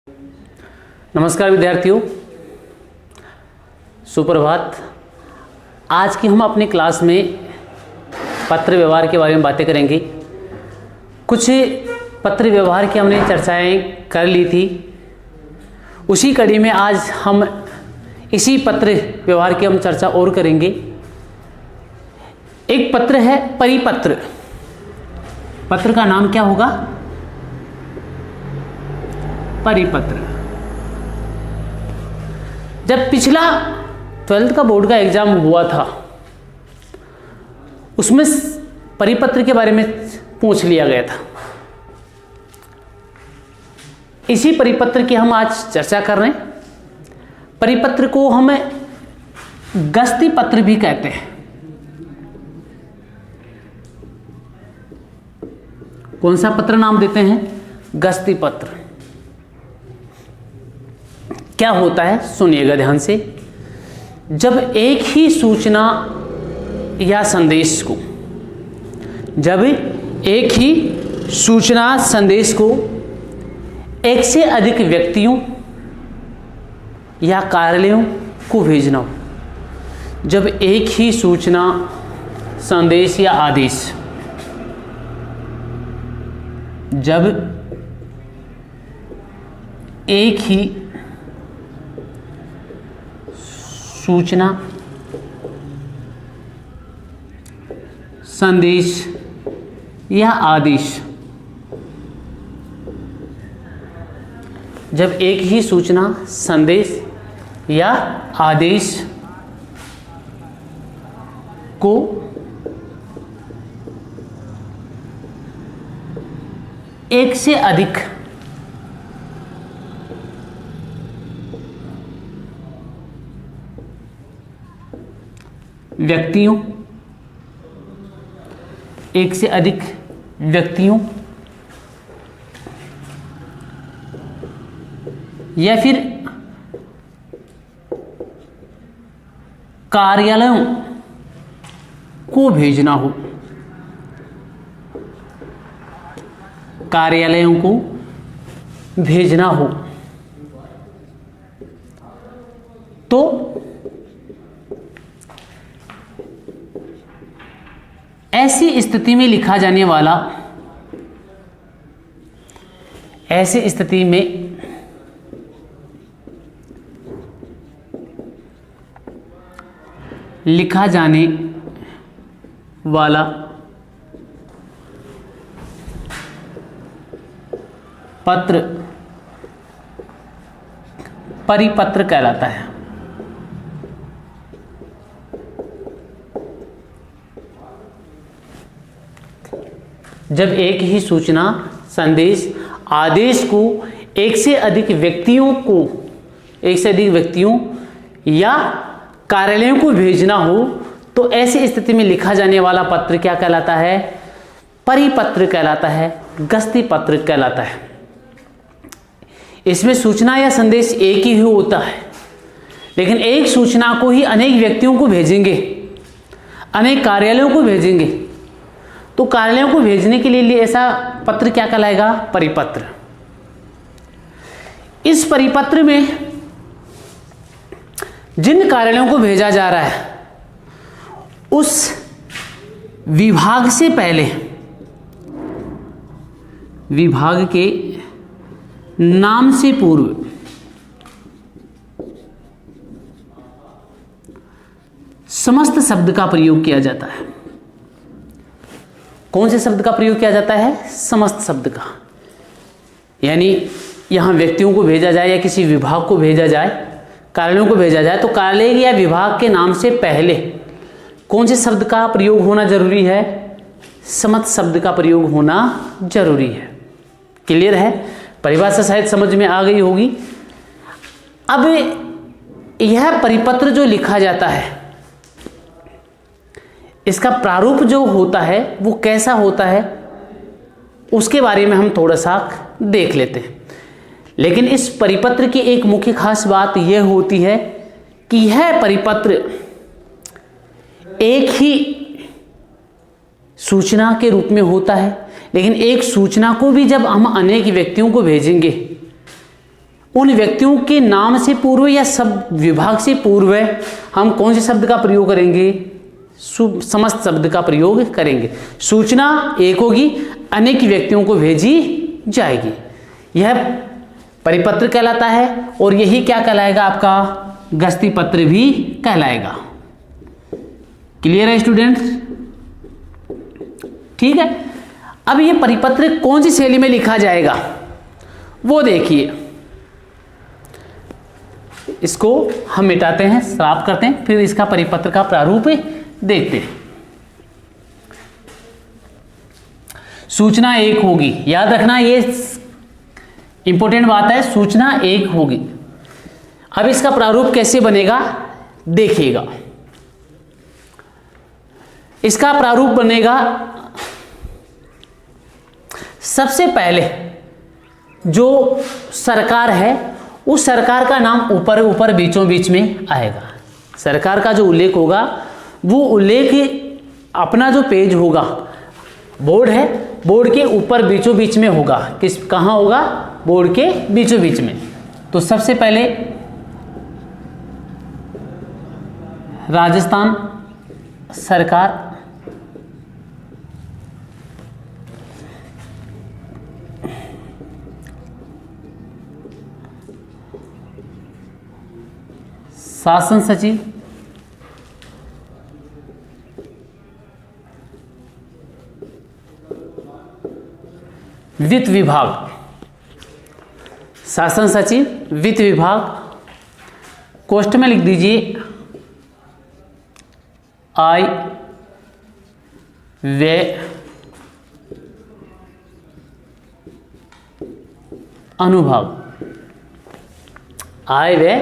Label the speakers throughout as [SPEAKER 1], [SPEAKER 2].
[SPEAKER 1] नमस्कार विद्यार्थियों, सुप्रभात। आज की हम अपनी क्लास में पत्र व्यवहार के बारे में बातें करेंगे। कुछ पत्र व्यवहार की हमने चर्चाएं कर ली थी, उसी कड़ी में आज हम इसी पत्र व्यवहार की हम चर्चा और करेंगे। एक पत्र है परिपत्र। पत्र का नाम क्या होगा? परिपत्र। जब पिछला 12th का बोर्ड का एग्जाम हुआ था, उसमें परिपत्र के बारे में पूछ लिया गया था। इसी परिपत्र की हम आज चर्चा कर रहे हैं। परिपत्र को हम गस्ती पत्र भी कहते हैं। कौन सा पत्र नाम देते हैं? गस्ती पत्र। क्या होता है सुनिएगा ध्यान से। जब एक ही सूचना या संदेश को एक से अधिक व्यक्तियों या कार्यालयों को भेजना हो, जब एक ही सूचना, संदेश या आदेश जब एक ही सूचना, संदेश या आदेश जब एक ही सूचना, संदेश या आदेश को एक से अधिक व्यक्तियों या फिर कार्यालयों को भेजना हो, तो ऐसी स्थिति में लिखा जाने वाला पत्र परिपत्र कहलाता है। जब एक ही सूचना, संदेश, आदेश को एक से अधिक व्यक्तियों या कार्यालयों को भेजना हो, तो ऐसी स्थिति में लिखा जाने वाला पत्र क्या कहलाता है? परिपत्र कहलाता है, गस्ती पत्र कहलाता है। इसमें सूचना या संदेश एक ही होता है, लेकिन एक सूचना को ही अनेक व्यक्तियों को भेजेंगे, अनेक कार्यालयों को भेजेंगे, तो कार्यालयों को भेजने के लिए ऐसा पत्र क्या कहलाएगा? परिपत्र। इस परिपत्र में जिन कार्यालयों को भेजा जा रहा है, उस विभाग से पहले, विभाग के नाम से पूर्व समस्त शब्द का प्रयोग किया जाता है। कौन से शब्द का प्रयोग किया जाता है? समस्त शब्द का। यानी यहां व्यक्तियों को भेजा जाए या किसी विभाग को भेजा जाए, कार्यालयों को भेजा जाए, तो कार्यालय या विभाग के नाम से पहले कौन से शब्द का प्रयोग होना जरूरी है? समस्त शब्द का प्रयोग होना जरूरी है। क्लियर है? परिभाषा शायद समझ में आ गई होगी। अब यह परिपत्र जो लिखा जाता है, इसका प्रारूप जो होता है वो कैसा होता है, उसके बारे में हम थोड़ा सा देख लेते हैं। लेकिन इस परिपत्र की एक मुख्य खास बात यह होती है कि यह परिपत्र एक ही सूचना के रूप में होता है, लेकिन एक सूचना को भी जब हम अनेक व्यक्तियों को भेजेंगे, उन व्यक्तियों के नाम से पूर्व या सब विभाग से पूर्व हम कौन से शब्द का प्रयोग करेंगे? समस्त शब्द का प्रयोग करेंगे। सूचना एक होगी, अनेक व्यक्तियों को भेजी जाएगी, यह परिपत्र कहलाता है। और यही क्या कहलाएगा? आपका गस्ती पत्र भी कहलाएगा। क्लियर है स्टूडेंट्स? ठीक है। अब ये परिपत्र कौन सी शैली में लिखा जाएगा वो देखिए। इसको हम मिटाते हैं, समाप्त करते हैं, फिर इसका परिपत्र का प्रारूप देखते हैं। सूचना एक होगी, याद रखना, ये इंपॉर्टेंट बात है, सूचना एक होगी। अब इसका प्रारूप कैसे बनेगा देखिएगा। इसका प्रारूप बनेगा, सबसे पहले जो सरकार है उस सरकार का नाम ऊपर बीचों बीच में आएगा। सरकार का जो उल्लेख होगा वो उल्लेख अपना जो पेज होगा, बोर्ड है, बोर्ड के ऊपर बीचों बीच में होगा। कहाँ होगा? बोर्ड के बीचों बीच में। तो सबसे पहले राजस्थान सरकार, शासन सचिव, वित्त विभाग, शासन सचिव वित्त विभाग, कोष्ठ में लिख दीजिए आय व्यय अनुभाग, आय व्यय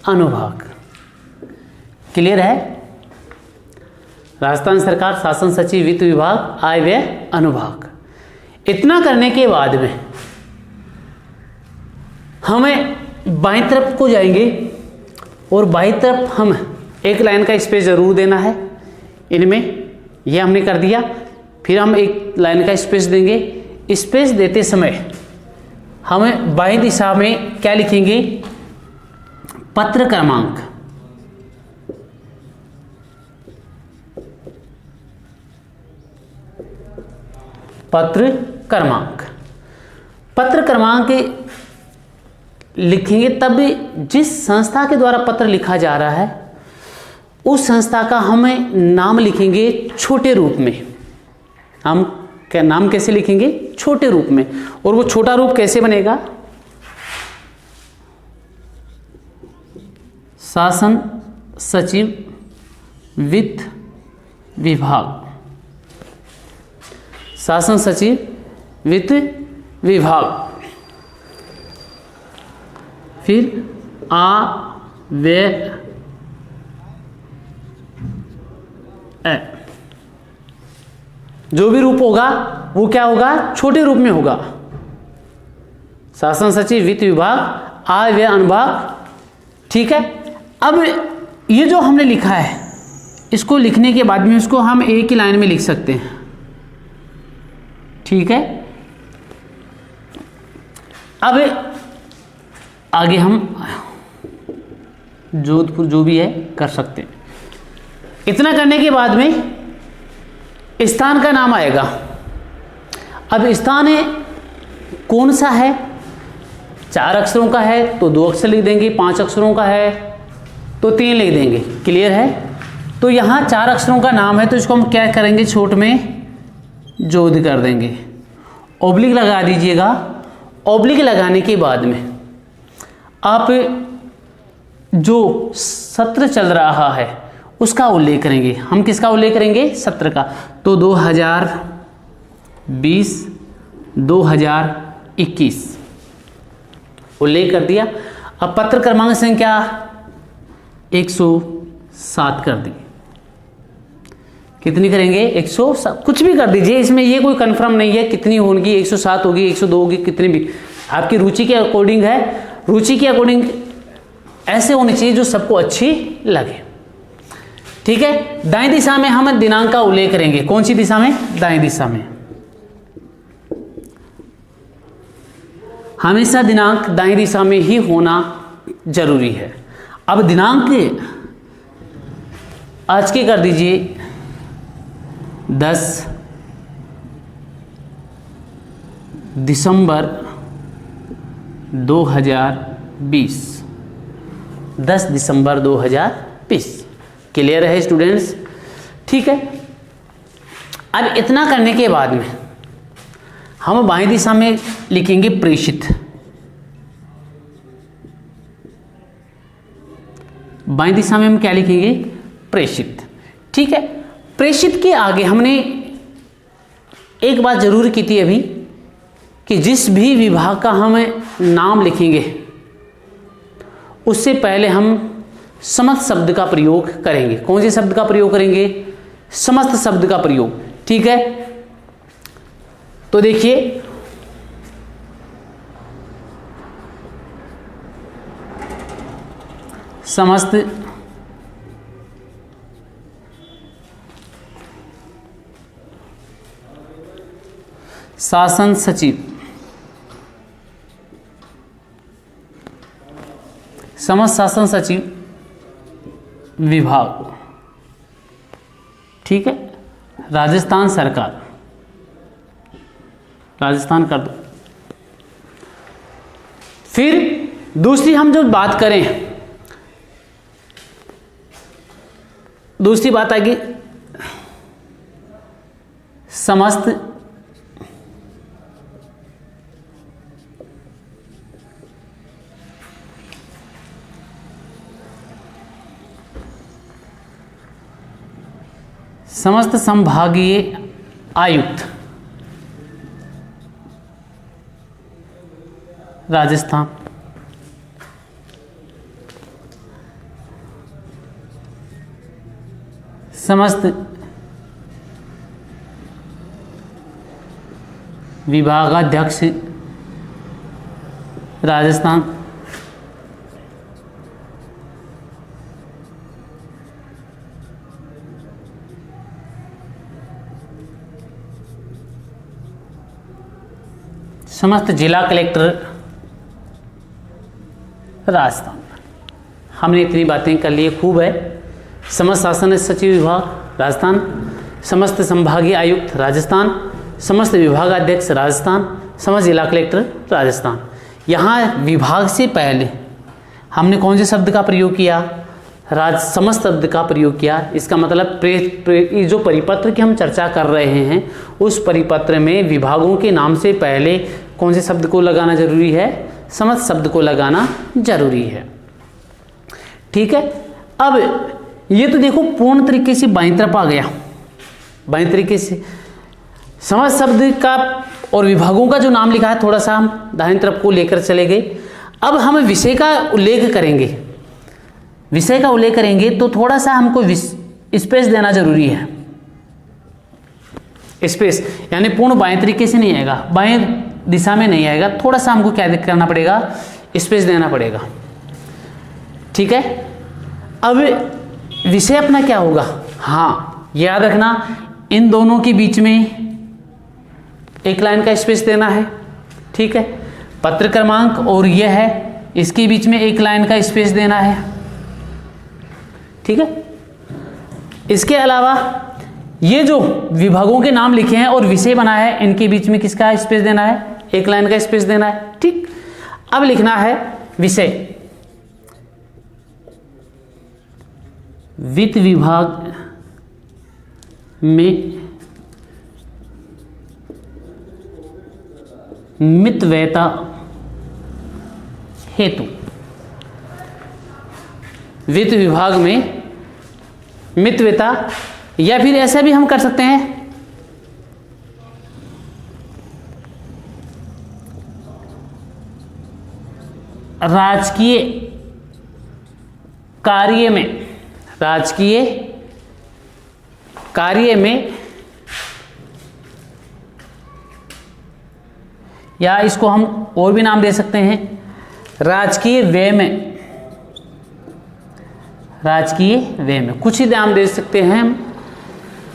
[SPEAKER 1] अनुभाग। क्लियर है? राजस्थान सरकार, शासन सचिव, वित्त विभाग, आय व्यय अनुभाग। इतना करने के बाद में हमें बाईं तरफ को जाएंगे और बाईं तरफ हम एक लाइन का स्पेस जरूर देना है इनमें, यह हमने कर दिया। फिर हम एक लाइन का स्पेस देंगे। स्पेस देते समय हमें बाईं दिशा में क्या लिखेंगे? पत्र क्रमांक। पत्र क्रमांक, पत्र क्रमांक लिखेंगे तब जिस संस्था के द्वारा पत्र लिखा जा रहा है उस संस्था का हमें नाम लिखेंगे छोटे रूप में। हम क्या नाम कैसे लिखेंगे? छोटे रूप में। और वो छोटा रूप कैसे बनेगा? शासन सचिव वित्त विभाग, शासन सचिव वित्त विभाग। फिर आय व्यय जो भी रूप होगा वो क्या होगा? छोटे रूप में होगा। शासन सचिव वित्त विभाग, आय व्यय अनुभाग। ठीक है। अब ये जो हमने लिखा है इसको लिखने के बाद में इसको हम एक ही लाइन में लिख सकते हैं। ठीक है। अब आगे हम जोधपुर जो भी है कर सकते हैं। इतना करने के बाद में स्थान का नाम आएगा। अब स्थान है कौन सा है? 4 अक्षरों का है तो 2 अक्षर लिख देंगे, 5 अक्षरों का है तो 3 लिख देंगे। क्लियर है? तो यहाँ 4 अक्षरों का नाम है तो इसको हम क्या करेंगे? छोट में जोध कर देंगे, ऑब्लिक लगा दीजिएगा। ऑब्लिक लगाने के बाद में आप जो सत्र चल रहा है उसका उल्लेख करेंगे। हम किसका उल्लेख करेंगे? सत्र का। तो 2020 2021 उल्लेख कर दिया। अब पत्र क्रमांक संख्या 107 कर दी। कितनी करेंगे? 107। कुछ भी कर दीजिए, इसमें ये कोई कंफर्म नहीं है कितनी होगी, 107 होगी, 102 होगी, कितनी भी आपकी रुचि के अकॉर्डिंग है। रुचि के अकॉर्डिंग ऐसे होनी चाहिए जो सबको अच्छी लगे। ठीक है। दाएं दिशा में हम दिनांक का उल्लेख करेंगे। कौन सी दिशा में? दाएं दिशा में। हमेशा दिनांक दाईं दिशा में ही होना जरूरी है। अब दिनांक आज की कर दीजिए 10 दिसंबर 2020, 10 दिसंबर 2020। क्लियर है स्टूडेंट्स? ठीक है। अब इतना करने के बाद में हम बाईं दिशा में लिखेंगे प्रेषित। बाईं दिशा में हम क्या लिखेंगे? प्रेषित। ठीक है। प्रेषित के आगे हमने एक बात जरूर की थी अभी कि जिस भी विभाग का हम नाम लिखेंगे उससे पहले हम समस्त शब्द का प्रयोग करेंगे। कौन से शब्द का प्रयोग करेंगे? समस्त शब्द का प्रयोग। ठीक है। तो देखिए समस्त शासन सचिव, समस्त शासन सचिव विभाग, ठीक है, राजस्थान सरकार, राजस्थान कर दो। फिर दूसरी हम जो बात करें, दूसरी बात आएगी समस्त समस्त संभागीय आयुक्त राजस्थान, समस्त विभागाध्यक्ष राजस्थान, समस्त जिला कलेक्टर राजस्थान। हमने इतनी बातें कर ली, खूब है। समस्त शासन सचिव विभाग राजस्थान, समस्त संभागीय आयुक्त राजस्थान, समस्त विभागाध्यक्ष राजस्थान, समस्त जिला कलेक्टर राजस्थान। यहाँ विभाग से पहले हमने कौन से शब्द का प्रयोग किया? समस्त शब्द का प्रयोग किया। इसका मतलब जो परिपत्र की हम चर्चा कर रहे हैं उस परिपत्र में विभागों के नाम से पहले कौन से शब्द को लगाना जरूरी है? समस्त शब्द को लगाना जरूरी है। ठीक है। अब ये तो देखो पूर्ण तरीके से बाईं तरफ आ गया। बाईं तरीके से समस्त शब्द का और विभागों का जो नाम लिखा है थोड़ा सा हम दाहिनी तरफ को लेकर चले गए। अब हम विषय का उल्लेख करेंगे। विषय का उल्लेख करेंगे तो थोड़ा सा हमको स्पेस देना जरूरी है। स्पेस यानी पूर्ण बाएं तरीके से नहीं आएगा, बाएं दिशा में नहीं आएगा, थोड़ा सा हमको क्या करना पड़ेगा? स्पेस देना पड़ेगा। ठीक है। अब विषय अपना क्या होगा? हाँ, याद रखना इन दोनों के बीच में एक लाइन का स्पेस देना है। ठीक है। पत्र क्रमांक और यह है, इसके बीच में एक लाइन का स्पेस देना है। ठीक है। इसके अलावा ये जो विभागों के नाम लिखे हैं और विषय बनाया है, इनके बीच में किसका स्पेस देना है? एक लाइन का स्पेस देना है। ठीक। अब लिखना है विषय। वित्त विभाग में मितव्ययता हेतु, वित्त विभाग में मितव्ययता, या फिर ऐसा भी हम कर सकते हैं राजकीय कार्य में, राजकीय कार्य में, या इसको हम और भी नाम दे सकते हैं राजकीय व्यय में, राजकीय व्यय में कुछ ही नाम दे सकते हैं हम।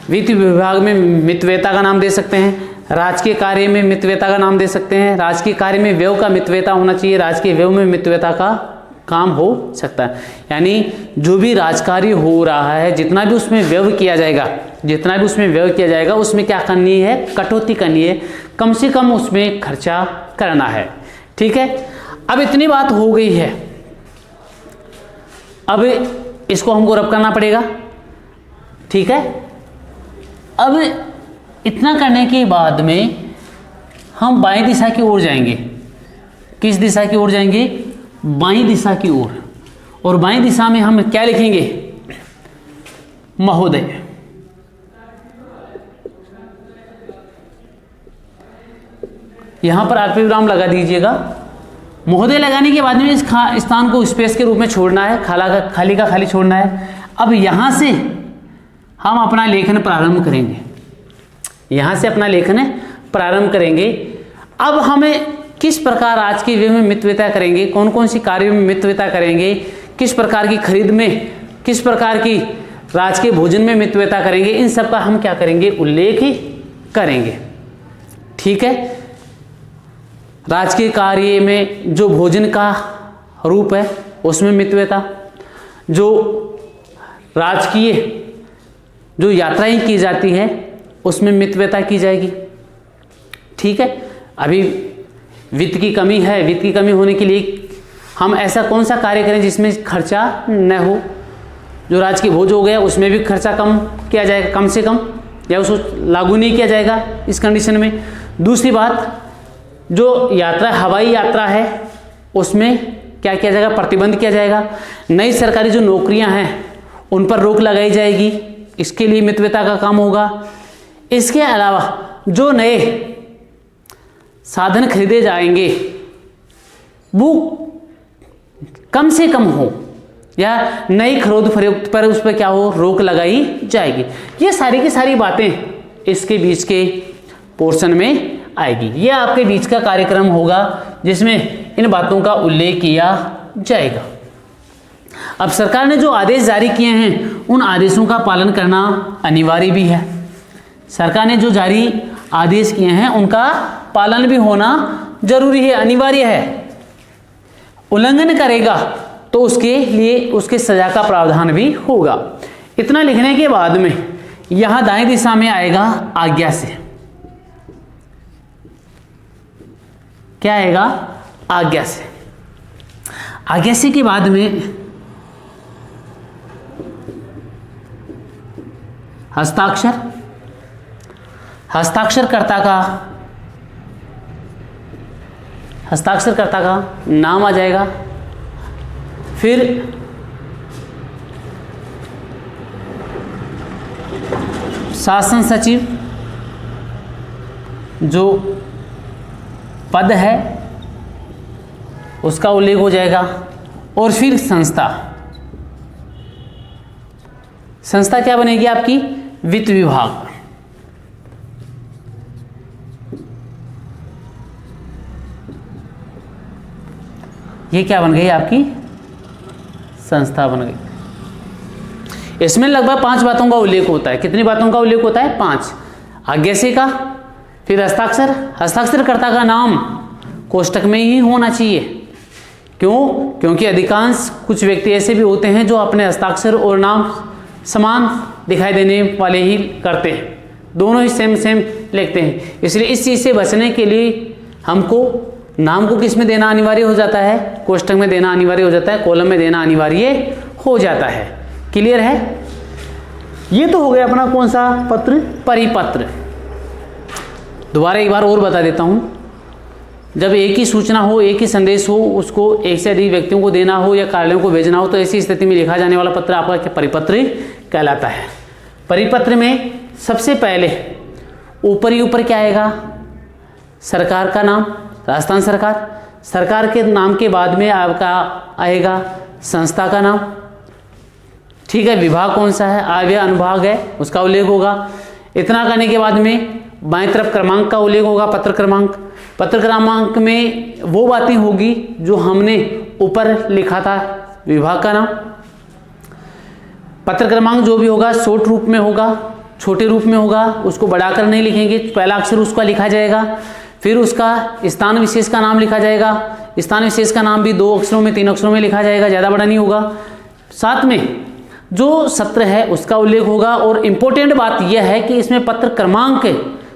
[SPEAKER 1] वित्त विभाग में मितव्ययता का नाम दे सकते हैं, राजकीय कार्य में मितव्यता का नाम दे सकते हैं। राजकीय कार्य में व्यय का मितव्यता होना चाहिए, राजकीय व्यय में मितव्यता का काम हो सकता है। यानी जो भी राजकार्य हो रहा है, जितना भी उसमें व्यय किया जाएगा, उसमें क्या करनी है, कटौती करनी है, कम से कम उसमें खर्चा करना है। ठीक है, अब इतनी बात हो गई है, अब इसको हमको रब करना पड़ेगा। ठीक है, अब इतना करने के बाद में हम बाईं दिशा की ओर जाएंगे। किस दिशा की ओर जाएंगे? बाईं दिशा की ओर। और बाईं दिशा में हम क्या लिखेंगे? महोदय। यहां पर आप विराम लगा दीजिएगा। महोदय लगाने के बाद में इस स्थान को स्पेस के रूप में छोड़ना है, खाली का खाली छोड़ना है। अब यहां से हम अपना लेखन प्रारंभ करेंगे, यहां से अपना लेखन प्रारंभ करेंगे। अब हमें किस प्रकार आज के व्यय में मितव्यता करेंगे, कौन कौन सी कार्यों में मितव्यता करेंगे, किस प्रकार की खरीद में, किस प्रकार की राजकीय भोजन में मितव्यता करेंगे, इन सब का हम क्या करेंगे? उल्लेख ही करेंगे। ठीक है, राजकीय कार्य में जो भोजन का रूप है उसमें मितव्यता, जो राजकीय जो यात्राएं की जाती है उसमें मितव्यता की जाएगी। ठीक है, अभी वित्त की कमी है, वित्त की कमी होने के लिए हम ऐसा कौन सा कार्य करें जिसमें खर्चा न हो। जो राजकीय भोज हो गया उसमें भी खर्चा कम किया जाएगा, कम से कम, या उसको लागू नहीं किया जाएगा इस कंडीशन में। दूसरी बात, जो यात्रा हवाई यात्रा है उसमें क्या किया जाएगा? प्रतिबंध किया जाएगा। नई सरकारी जो नौकरियां हैं उन पर रोक लगाई जाएगी, इसके लिए मितव्यता का काम होगा। इसके अलावा जो नए साधन खरीदे जाएंगे वो कम से कम हो, या नई खरीद फरोख्त पर उस पर क्या हो, रोक लगाई जाएगी। ये सारी की सारी बातें इसके बीच के पोर्शन में आएगी। ये आपके बीच का कार्यक्रम होगा जिसमें इन बातों का उल्लेख किया जाएगा। अब सरकार ने जो आदेश जारी किए हैं उन आदेशों का पालन करना अनिवार्य भी है। सरकार ने जो जारी आदेश किए हैं उनका पालन भी होना जरूरी है, अनिवार्य है। उल्लंघन करेगा तो उसके लिए उसके सजा का प्रावधान भी होगा। इतना लिखने के बाद में यहां दाएं दिशा में आएगा आज्ञा से। क्या आएगा? आज्ञा से। आज्ञा से के बाद में हस्ताक्षर, हस्ताक्षरकर्ता का नाम आ जाएगा। फिर शासन सचिव जो पद है उसका उल्लेख हो जाएगा। और फिर संस्था, संस्था क्या बनेगी आपकी? वित्त विभाग। ये क्या बन गई? आपकी संस्था बन गई। इसमें लगभग 5 बातों का उल्लेख होता है। कितनी बातों का उल्लेख होता है? 5। आज्ञा से का, फिर हस्ताक्षर, हस्ताक्षरकर्ता का नाम कोष्टक में ही होना चाहिए। क्यों? क्योंकि अधिकांश कुछ व्यक्ति ऐसे भी होते हैं जो अपने हस्ताक्षर और नाम समान दिखाई देने वाले ही करते हैं, दोनों ही सेम सेम लिखते हैं। इसलिए इस चीज़ से बचने के लिए हमको नाम को किस में देना अनिवार्य हो जाता है? कोष्टक में देना अनिवार्य हो जाता है, कॉलम में देना अनिवार्य हो जाता है। क्लियर है? ये तो हो गया अपना कौन सा पत्र? परिपत्र। दोबारा एक बार और बता देता हूं, जब एक ही सूचना हो, एक ही संदेश हो, उसको एक से अधिक व्यक्तियों को देना हो या कार्यालयों को भेजना हो, तो ऐसी स्थिति में लिखा जाने वाला पत्र आपका परिपत्र कहलाता है। परिपत्र में सबसे पहले ऊपर ही ऊपर क्या आएगा? सरकार का नाम, राजस्थान सरकार। सरकार के नाम के बाद में आपका आएगा संस्था का नाम। ठीक है, विभाग कौन सा है? आय व्यय अनुभाग है, उसका उल्लेख होगा। इतना करने के बाद में बाएं तरफ क्रमांक का उल्लेख होगा, पत्र क्रमांक। पत्र क्रमांक में वो बातें होगी जो हमने ऊपर लिखा था, विभाग का नाम। पत्र क्रमांक जो भी होगा शॉर्ट रूप में होगा, छोटे रूप में होगा, उसको बढ़ाकर नहीं लिखेंगे, पहला अक्षर उसका लिखा जाएगा, फिर उसका स्थान विशेष का नाम लिखा जाएगा, स्थान विशेष का नाम भी 2 अक्षरों में 3 अक्षरों में लिखा जाएगा, ज़्यादा बड़ा नहीं होगा। साथ में जो सत्र है उसका उल्लेख होगा। और इम्पोर्टेंट बात यह है कि इसमें पत्र क्रमांक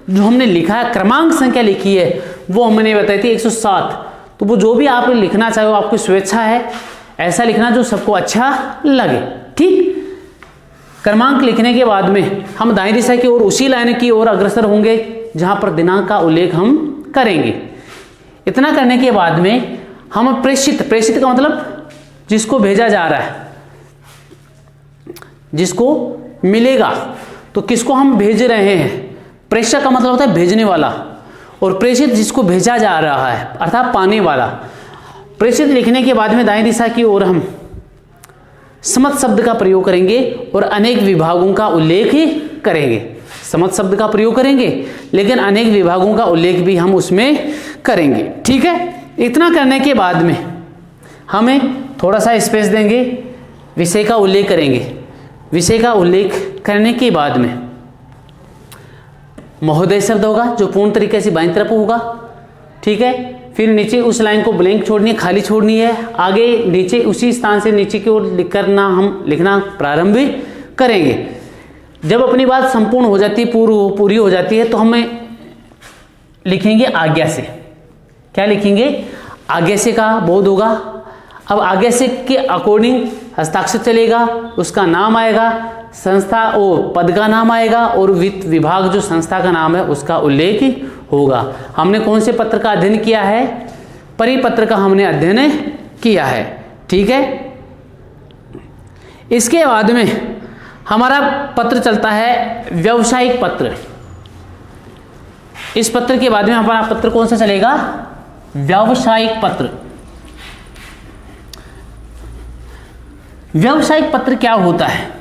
[SPEAKER 1] जो हमने लिखा है, क्रमांक संख्या लिखी है वो हमने बताई थी 107। तो वो जो भी आप लिखना चाहे आपकी स्वेच्छा है, ऐसा लिखना जो सबको अच्छा लगे। ठीक, क्रमांक लिखने के बाद में हम दाईं दिशा की ओर उसी लाइन की ओर अग्रसर होंगे जहां पर दिनांक का उल्लेख हम करेंगे। इतना करने के बाद में हम प्रेषित का मतलब जिसको भेजा जा रहा है, जिसको मिलेगा, तो किसको हम भेज रहे हैं। प्रेषक का मतलब होता है भेजने वाला, और प्रेषित जिसको भेजा जा रहा है अर्थात पाने वाला। प्रेषित लिखने के बाद में दाईं दिशा की ओर हम समत शब्द का प्रयोग करेंगे और अनेक विभागों का उल्लेख करेंगे। समत शब्द का प्रयोग करेंगे लेकिन अनेक विभागों का उल्लेख भी हम उसमें करेंगे। ठीक है, इतना करने के बाद में हमें थोड़ा सा स्पेस देंगे, विषय का उल्लेख करेंगे। विषय का उल्लेख करने के बाद में महोदय शब्द होगा जो पूर्ण तरीके से बाईं तरफ होगा। ठीक है, फिर नीचे उस लाइन को ब्लैंक छोड़नी है, खाली छोड़नी है। आगे नीचे उसी स्थान से नीचे की ओर हम लिखना प्रारंभ करेंगे। जब अपनी बात संपूर्ण हो जाती है, पूरी हो जाती है, तो हमें लिखेंगे आज्ञा से। क्या लिखेंगे? आज्ञा से का बोध होगा। अब आज्ञा से के अकॉर्डिंग हस्ताक्षर चलेगा, उसका नाम आएगा, संस्था पद का नाम आएगा और वित्त विभाग जो संस्था का नाम है उसका उल्लेख होगा। हमने कौन से पत्र का अध्ययन किया है? परिपत्र का हमने अध्ययन किया है। ठीक है, इसके बाद में हमारा पत्र चलता है व्यावसायिक पत्र। इस पत्र के बाद में हमारा पत्र कौन सा चलेगा? व्यावसायिक पत्र। व्यावसायिक पत्र क्या होता है?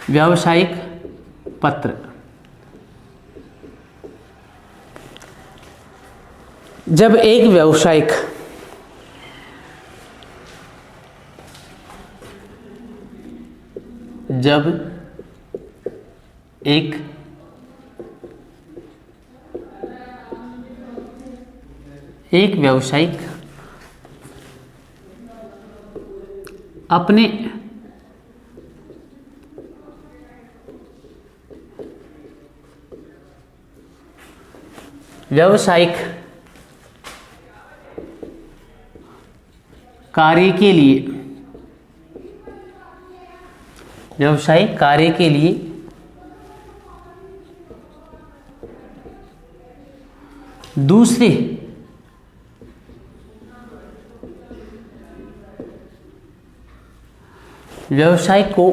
[SPEAKER 1] व्यावसायिक पत्र जब एक व्यावसायिक एक व्यावसायिक अपने व्यावसायिक कार्य के लिए दूसरे व्यवसायिक को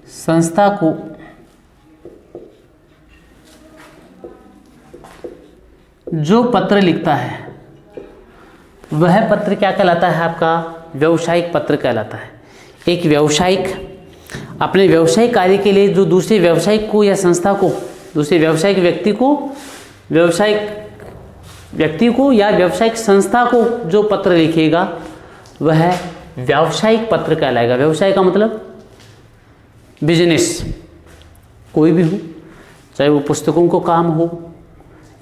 [SPEAKER 1] संस्था को जो पत्र लिखता है वह पत्र क्या कहलाता है? आपका व्यावसायिक पत्र कहलाता है। एक व्यावसायिक अपने व्यावसायिक कार्य के लिए जो दूसरे व्यावसायिक को या संस्था को, दूसरे व्यावसायिक व्यक्ति को या व्यावसायिक संस्था को जो पत्र लिखेगा वह व्यावसायिक पत्र कहलाएगा। व्यवसाय का मतलब बिजनेस, कोई भी हो, चाहे वो पुस्तकों को काम हो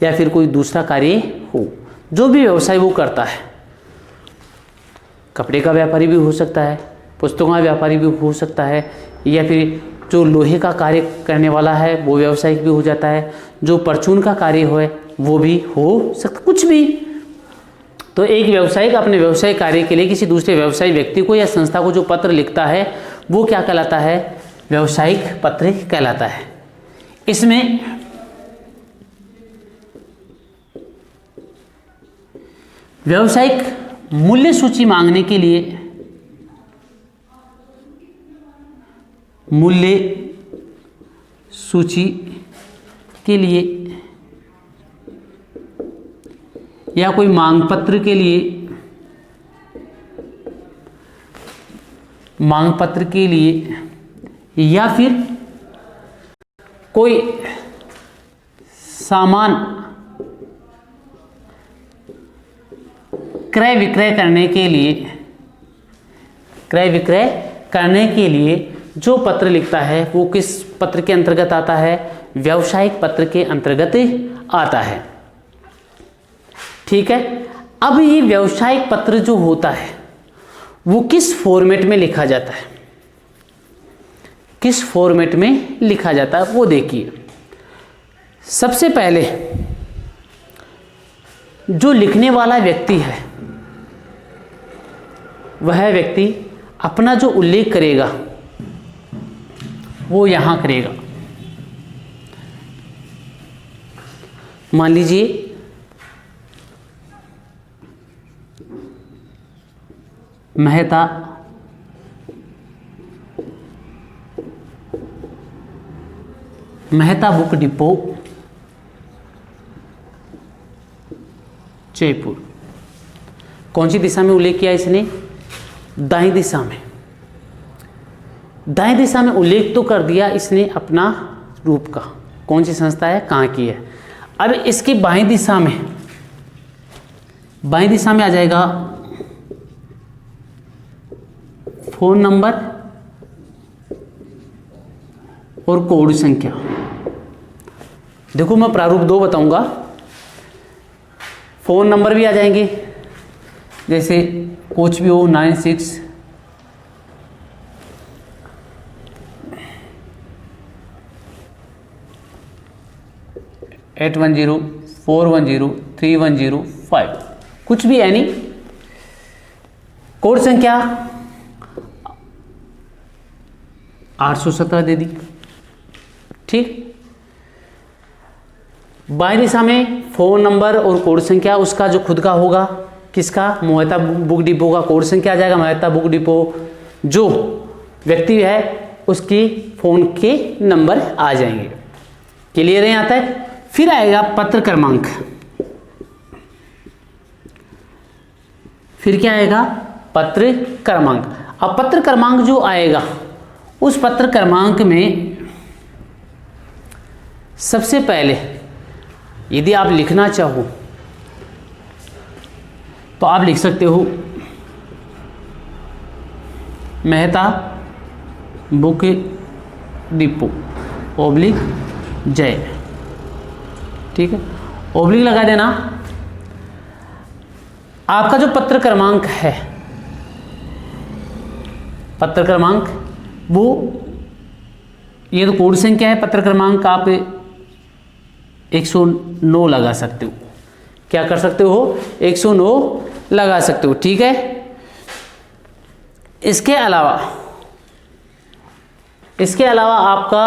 [SPEAKER 1] या फिर कोई दूसरा कार्य हो, जो भी व्यवसाय वो करता है। कपड़े का व्यापारी भी हो सकता है, पुस्तकों का व्यापारी भी हो सकता है, या फिर जो लोहे का कार्य करने वाला है वो व्यावसायिक भी हो जाता है, जो परचून का कार्य हो वो भी हो सकता, कुछ भी। तो एक व्यावसायिक अपने व्यवसाय कार्य के लिए किसी दूसरे व्यवसायी व्यक्ति को या संस्था को जो पत्र लिखता है वो क्या कहलाता है? व्यावसायिक पत्र कहलाता है। इसमें व्यावसायिक मूल्य सूची मांगने के लिए या कोई मांग पत्र के लिए मांग पत्र के लिए या फिर कोई सामान क्रय विक्रय करने के लिए जो पत्र लिखता है वो किस पत्र के अंतर्गत आता है? व्यावसायिक पत्र के अंतर्गत आता है। ठीक है। अब ये व्यावसायिक पत्र जो होता है वो किस फॉर्मेट में लिखा जाता है? किस फॉर्मेट में लिखा जाता है वो देखिए। सबसे पहले जो लिखने वाला व्यक्ति है वह व्यक्ति अपना जो उल्लेख करेगा वो यहां करेगा। मान लीजिए मेहता बुक डिपो जयपुर। कौन सी दिशा में उल्लेख किया इसने? दाईं दिशा में। दाईं दिशा में उल्लेख तो कर दिया इसने अपना रूप का, कौन सी संस्था है, कहाँ की है। अब इसकी बाईं दिशा में आ जाएगा फोन नंबर और कोड संख्या। देखो मैं प्रारूप 2 बताऊंगा। फोन नंबर भी आ जाएंगे, जैसे कुछ भी हो 96 810 410 3105 कुछ भी, यानी कोड संख्या 817 दे दी। ठीक। बाईं दिशा में फोन नंबर और कोड संख्या उसका जो खुद का होगा, किसका? मेहता बुक डिपो का कोड संख्या आ जाएगा। मेहता बुक डिपो जो व्यक्ति है उसकी फोन के नंबर आ जाएंगे। क्लियर है यहाँ तक? फिर आएगा पत्र क्रमांक। फिर क्या आएगा? पत्र क्रमांक। अब पत्र क्रमांक जो आएगा उस पत्र क्रमांक में सबसे पहले यदि आप लिखना चाहो तो आप लिख सकते हो मेहता बुक डिपो ओब्लिक जय। ठीक है, ओब्लिक लगा देना। आपका जो पत्र क्रमांक है, पत्र क्रमांक वो, ये तो कोड संख्या है, पत्र क्रमांक आप 109 लगा सकते हो। क्या कर सकते हो? 109 लगा सकते हो। ठीक है। इसके अलावा आपका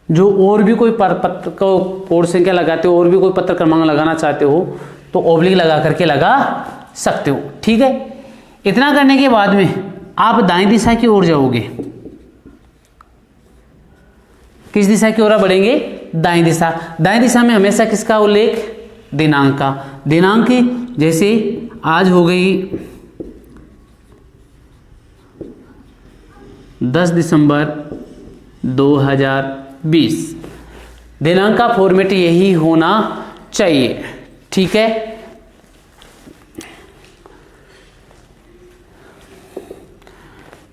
[SPEAKER 1] जो और भी कोई पत्र को कोड संख्या लगाते हो, और भी कोई पत्र क्रमांक लगाना चाहते हो तो ओब्लिक लगा करके लगा सकते हो। ठीक है। इतना करने के बाद में आप दाईं दिशा की ओर जाओगे। किस दिशा की ओर बढ़ेंगे? दाईं दिशा। दाईं दिशा में हमेशा किसका उल्लेख? दिनांक का। दिनांक जैसे आज हो गई 10 दिसंबर 2020। दिनांक का फॉर्मेट यही होना चाहिए। ठीक है।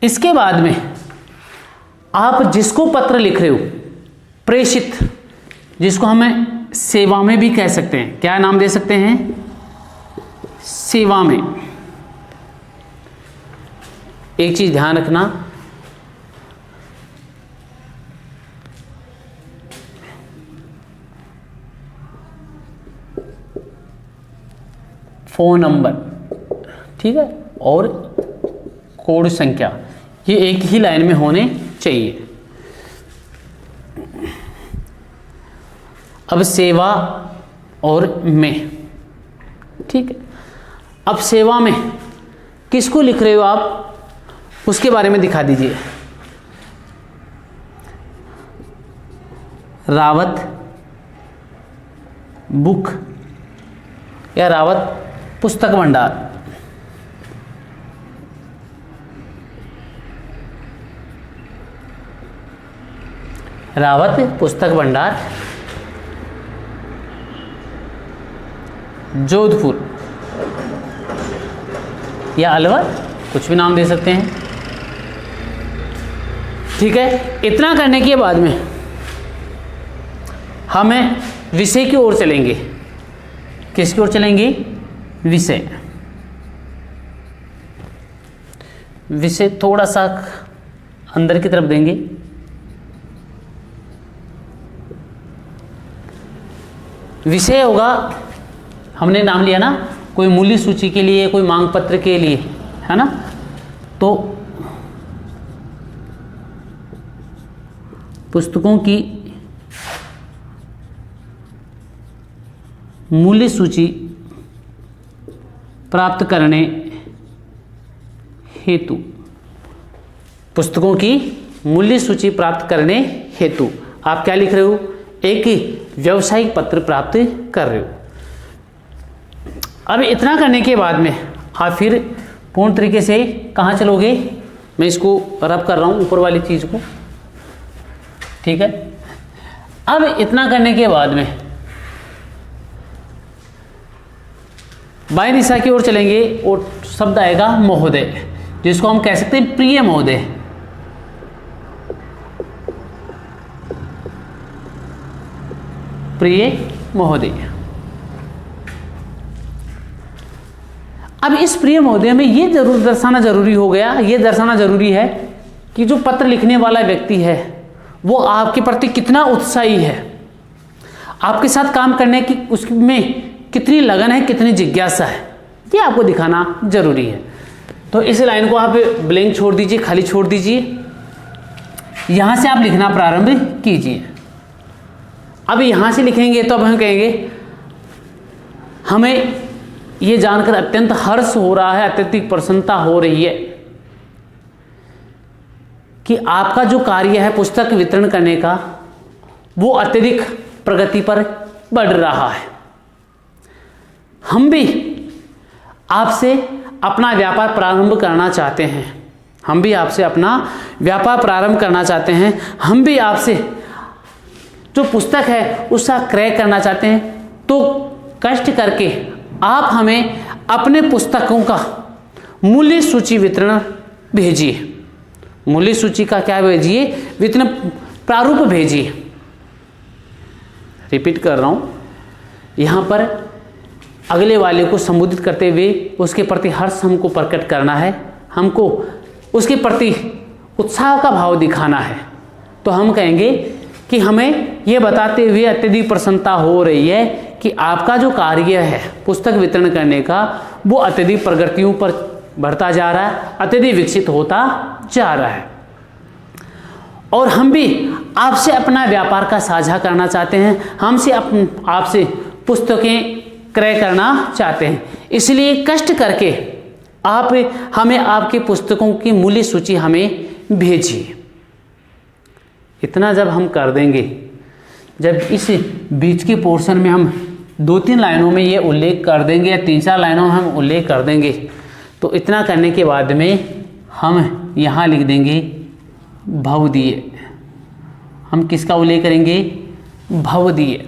[SPEAKER 1] इसके बाद में आप जिसको पत्र लिख रहे हो, प्रेषित, जिसको हमें सेवा में भी कह सकते हैं, क्या नाम दे सकते हैं? सेवा में। एक चीज ध्यान रखना, फोन नंबर, ठीक है, और कोड संख्या, ये एक ही लाइन में होने चाहिए। अब सेवा और में, ठीक है। अब सेवा में किसको लिख रहे हो आप, उसके बारे में दिखा दीजिए। रावत बुक या रावत पुस्तक भंडार, रावत पुस्तक भंडार जोधपुर या अलवर, कुछ भी नाम दे सकते हैं। ठीक है, इतना करने के बाद में हमें विषय की ओर चलेंगे। किसकी ओर चलेंगे? विषय। विषय थोड़ा सा अंदर की तरफ देंगे। विषय होगा, हमने नाम लिया ना, कोई मूल्य सूची के लिए, कोई मांग पत्र के लिए, है ना। तो पुस्तकों की मूल्य सूची प्राप्त करने हेतु, पुस्तकों की मूल्य सूची प्राप्त करने हेतु आप क्या लिख रहे हो? एक व्यावसायिक पत्र प्राप्त कर रहे हो। अब इतना करने के बाद में आप फिर पूर्ण तरीके से कहाँ चलोगे? मैं इसको रब कर रहा हूँ ऊपर वाली चीज़ को, ठीक है। अब इतना करने के बाद में बाएं दिशा की ओर चलेंगे और शब्द आएगा महोदय, जिसको हम कह सकते हैं प्रिय महोदय। प्रिय महोदय। अब इस प्रिय महोदय में ये जरूर दर्शाना जरूरी हो गया, ये दर्शाना जरूरी है कि जो पत्र लिखने वाला व्यक्ति है वो आपके प्रति कितना उत्साही है, आपके साथ काम करने की उसमें कितनी लगन है, कितनी जिज्ञासा है, ये आपको दिखाना जरूरी है। तो इस लाइन को आप ब्लैंक छोड़ दीजिए, खाली छोड़ दीजिए। यहां से आप लिखना प्रारंभ कीजिए। अब यहां से लिखेंगे तो अब हम कहेंगे हमें ये जानकर अत्यंत हर्ष हो रहा है, अत्यधिक प्रसन्नता हो रही है कि आपका जो कार्य है पुस्तक वितरण करने का वो अत्यधिक प्रगति पर बढ़ रहा है। हम भी आपसे अपना व्यापार प्रारंभ करना चाहते हैं, हम भी आपसे अपना व्यापार प्रारंभ करना चाहते हैं, हम भी आपसे जो पुस्तक है उसका क्रय करना चाहते हैं। तो कष्ट करके आप हमें अपने पुस्तकों का मूल्य सूची वितरण भेजिए। मूल्य सूची का क्या भेजिए? वितरण प्रारूप भेजिए। रिपीट कर रहा हूं, यहां पर अगले वाले को संबोधित करते हुए उसके प्रति हर्ष हमको प्रकट करना है, हमको उसके प्रति उत्साह का भाव दिखाना है। तो हम कहेंगे कि हमें यह बताते हुए अत्यधिक प्रसन्नता हो रही है कि आपका जो कार्य है पुस्तक वितरण करने का वो अत्यधिक प्रगतियों पर बढ़ता जा रहा है, अत्यधिक विकसित होता जा रहा है। और हम भी आपसे अपना व्यापार का साझा करना चाहते हैं, हमसे आपसे पुस्तकें क्रय करना चाहते हैं। इसलिए कष्ट करके आप हमें आपके पुस्तकों की मूल्य सूची हमें भेजिए। इतना जब हम कर देंगे, जब इस बीच के पोर्शन में हम 2-3 लाइनों में ये उल्लेख कर देंगे या 3-4 लाइनों में हम उल्लेख कर देंगे, तो इतना करने के बाद में हम यहाँ लिख देंगे भवदीय। हम किसका उल्लेख करेंगे? भवदीय।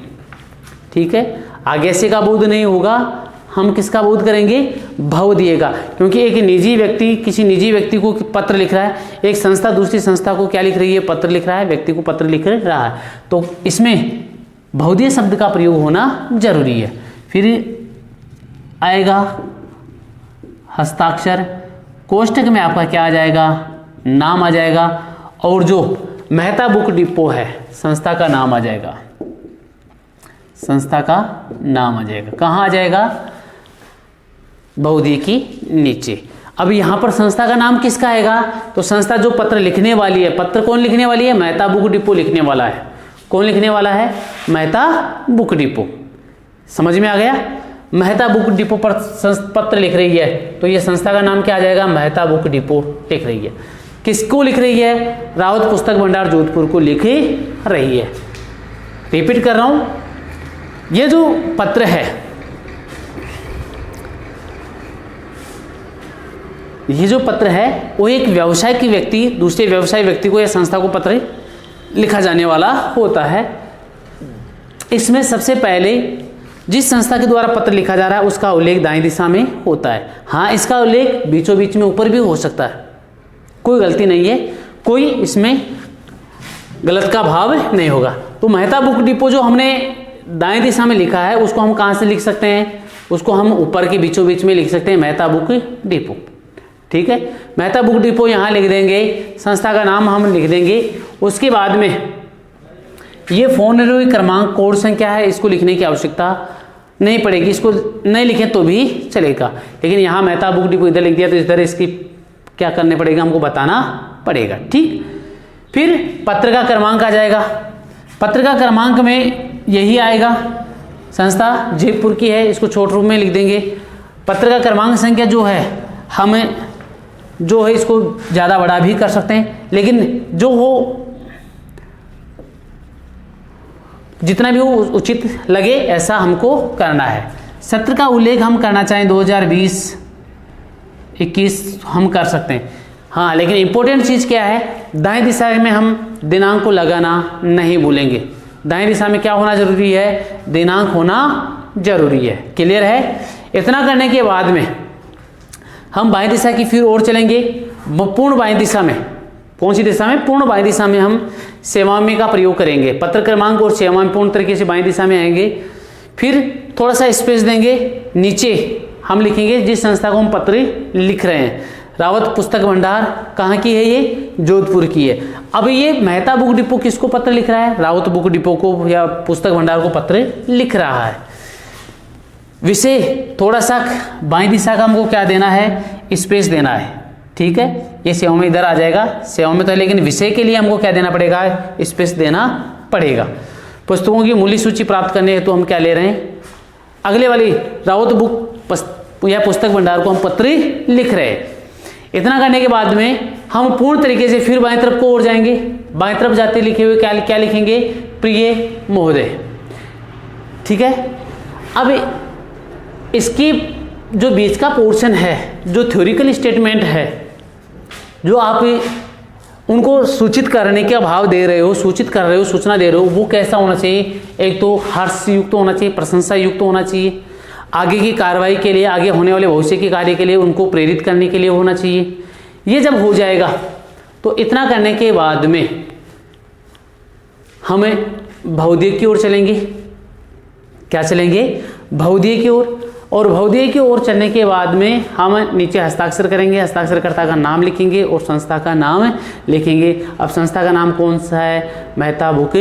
[SPEAKER 1] ठीक है, आगे से का बोध नहीं होगा, हम किसका बोध करेंगे? भवदीय का। क्योंकि एक निजी व्यक्ति किसी निजी व्यक्ति को पत्र लिख रहा है, एक संस्था दूसरी संस्था को क्या लिख रही है? पत्र लिख रहा है, व्यक्ति को पत्र लिख रहा है, तो इसमें भवदीय शब्द का प्रयोग होना जरूरी है। फिर आएगा हस्ताक्षर, कोष्टक में आपका क्या आ जाएगा? नाम आ जाएगा, और जो मेहता बुक डिपो है संस्था का नाम आ जाएगा, संस्था का नाम आ जाएगा। कहाँ आ जाएगा? भवदीय की नीचे। अब यहाँ पर संस्था का नाम किसका आएगा? तो संस्था जो पत्र लिखने वाली है, पत्र कौन लिखने वाली है? मेहता बुक डिपो लिखने वाला है। कौन लिखने वाला है? Mehta book depot. समझ में आ गया? मेहता बुक डिपो पर पत्र लिख रही है, तो ये संस्था का नाम क्या आ जाएगा? मेहता बुक डिपो लिख रही है। किसको लिख रही है? रावत पुस्तक भंडार जोधपुर को लिख रही है। रिपीट कर रहा हूं, ये जो पत्र है, ये जो पत्र है वो एक व्यवसाय की व्यक्ति दूसरे व्यवसाय व्यक्ति को या संस्था को पत्र लिखा जाने वाला होता है। इसमें सबसे पहले जिस संस्था के द्वारा पत्र लिखा जा रहा है उसका उल्लेख दाएं दिशा में होता है। हाँ, इसका उल्लेख बीचों बीच में ऊपर भी हो सकता है, कोई गलती नहीं है, कोई इसमें गलत का भाव नहीं होगा। तो मेहता बुक डिपो जो हमने दाएं दिशा में लिखा है उसको हम कहाँ से लिख सकते हैं, उसको हम ऊपर के बीचों बीच में लिख सकते हैं, मेहता बुक डिपो। ठीक है, मेहता बुक डिपो यहाँ लिख देंगे, संस्था का नाम हम लिख देंगे। उसके बाद में ये फोन क्रमांक कोड संख्या है, इसको लिखने की आवश्यकता नहीं पड़ेगी, इसको नहीं लिखें तो भी चलेगा। लेकिन यहाँ मेहता बुक डिपो इधर लिख दिया तो इधर इसकी क्या करने पड़ेगा, हमको बताना पड़ेगा। ठीक, फिर पत्र का क्रमांक आ जाएगा। पत्र का क्रमांक में यही आएगा, संस्था जयपुर की है, इसको छोटे रूप में लिख देंगे। पत्र का क्रमांक संख्या जो है हमें जो है इसको ज़्यादा बड़ा भी कर सकते हैं, लेकिन जो हो जितना भी वो उचित लगे ऐसा हमको करना है। सत्र का उल्लेख हम करना चाहें 2020-21 हम कर सकते हैं। हाँ, लेकिन इंपॉर्टेंट चीज़ क्या है, दाएं दिशा में हम दिनांक को लगाना नहीं भूलेंगे। दाएं दिशा में क्या होना जरूरी है, दिनांक होना जरूरी है। क्लियर है। इतना करने के बाद में हम बाएं दिशा की फिर ओर चलेंगे, पूर्ण बाएं दिशा में। कौन सी दिशा में, पूर्ण बाएं दिशा में हम सेवामी का प्रयोग करेंगे। पत्र क्रमांक और सेवामी पूर्ण तरीके से बाएं दिशा में आएंगे। फिर थोड़ा सा स्पेस देंगे, नीचे हम लिखेंगे जिस संस्था को हम पत्र लिख रहे हैं। रावत पुस्तक भंडार कहाँ की है, ये जोधपुर की है। अब ये मेहता बुक डिपो किसको पत्र लिख रहा है, रावत बुक डिपो को या पुस्तक भंडार को पत्र लिख रहा है। विषय थोड़ा सा बाएं दिशा का हमको क्या देना है, स्पेस देना है। ठीक है, ये सेवा में इधर आ जाएगा, सेवा में तो है, लेकिन विषय के लिए हमको क्या देना पड़ेगा, स्पेस देना पड़ेगा। पुस्तकों की मूल्य सूची प्राप्त करने हेतु हम क्या ले रहे हैं, अगले वाली रावत बुक या पुस्तक भंडार को हम पत्र लिख रहे हैं। इतना करने के बाद में हम पूर्ण तरीके से फिर बाएं तरफ को ओर जाएंगे। बाएं तरफ जाते लिखे हुए क्या लिखेंगे, प्रिय महोदय। ठीक है, अब इसकी जो बीच का पोर्शन है, जो थ्योरिकल स्टेटमेंट है, जो आप उनको सूचित करने का भाव दे रहे हो, सूचित कर रहे हो, सूचना दे रहे हो, वो कैसा होना चाहिए, एक तो हर्ष युक्त होना चाहिए, प्रशंसा युक्त होना चाहिए, आगे की कार्रवाई के लिए, आगे होने वाले भविष्य के कार्य के लिए उनको प्रेरित करने के लिए होना चाहिए। ये जब हो जाएगा तो इतना करने के बाद में हमें बहुधेय की ओर चलेंगे। क्या चलेंगे, बहुधेय की ओर। और बहुधेय की ओर चलने के बाद में हम नीचे हस्ताक्षर करेंगे, हस्ताक्षरकर्ता का नाम लिखेंगे और संस्था का नाम लिखेंगे। अब संस्था का नाम कौन सा है, मेहता बुक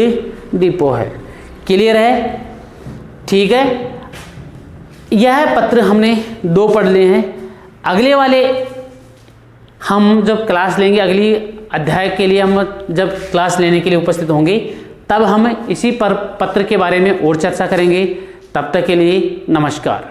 [SPEAKER 1] डिपो है। क्लियर है। ठीक है, यह पत्र हमने 2 पढ़ लिए हैं। अगले वाले हम जब क्लास लेंगे, अगली अध्याय के लिए हम जब क्लास लेने के लिए उपस्थित होंगे तब हम इसी पर पत्र के बारे में और चर्चा करेंगे। तब तक के लिए नमस्कार।